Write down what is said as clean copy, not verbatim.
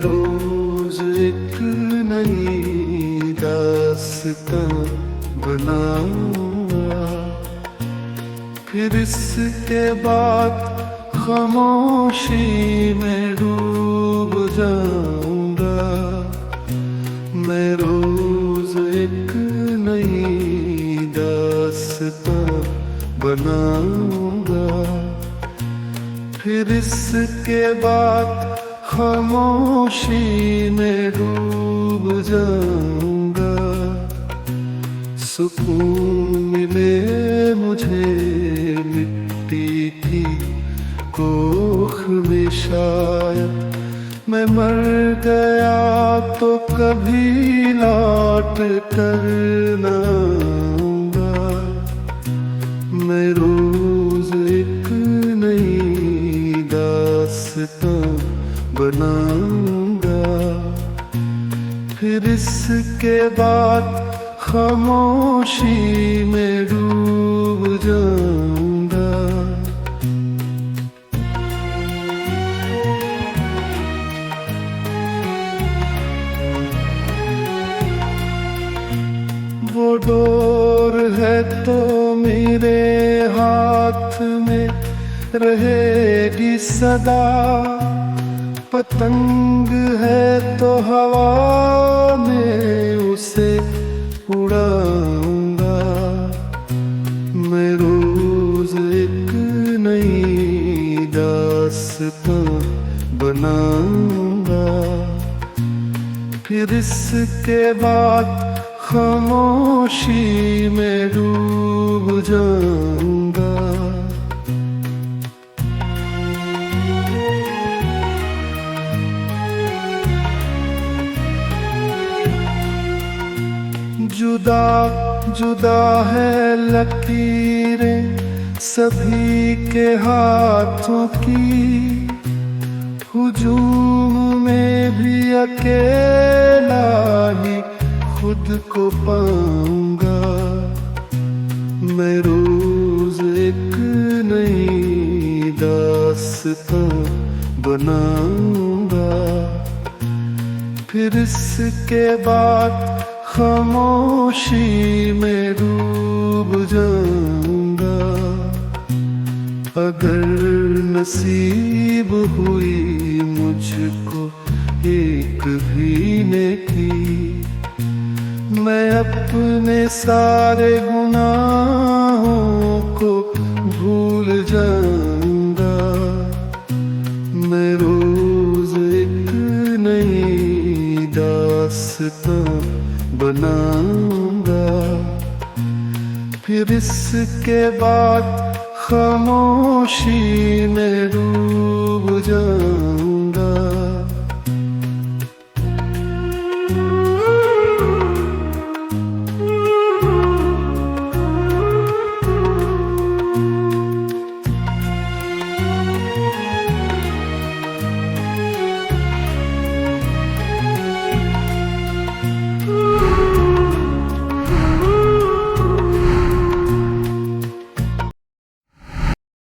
रोज एक नई दास्तां बनाऊंगा, फिर इसके बाद खामोशी में डूब जाऊंगा। मैं रोज एक नई दास्तां बनाऊंगा, फिर इसके बाद खामोशी में डूब जाऊंगा। सुकून मिले मुझे मिट्टी की कोख में, शायद मैं मर गया तो कभी लौट कर न आऊंगा। मैं रोज एक नई दास्तां बनाऊंगा, फिर इसके बाद खामोशी में डूब जाऊंगा। वो डोर है तो मेरे हाथ में रहेगी सदा, पतंग है तो हवा में उसे उड़ाऊंगा। मैं रोज एक नई दास्तां बनाऊंगा, फिर इसके बाद खामोशी में डूब जाऊंगा। जुदा जुदा है लकीरें सभी के हाथों की, हुजूम में भी अकेला ही खुद को पाऊंगा। मैं रोज एक नई दास्तां बनाऊंगा, फिर इसके बाद खामोशी में डूब जाऊंगा। अगर नसीब हुई मुझको एक भी नेकी, मैं अपने सारे गुनाहों को भूल जाऊंगा। मैं रोज एक नई दास्तां बनाऊंगा, फिर इसके बाद खामोशी में डूब जाऊंगा।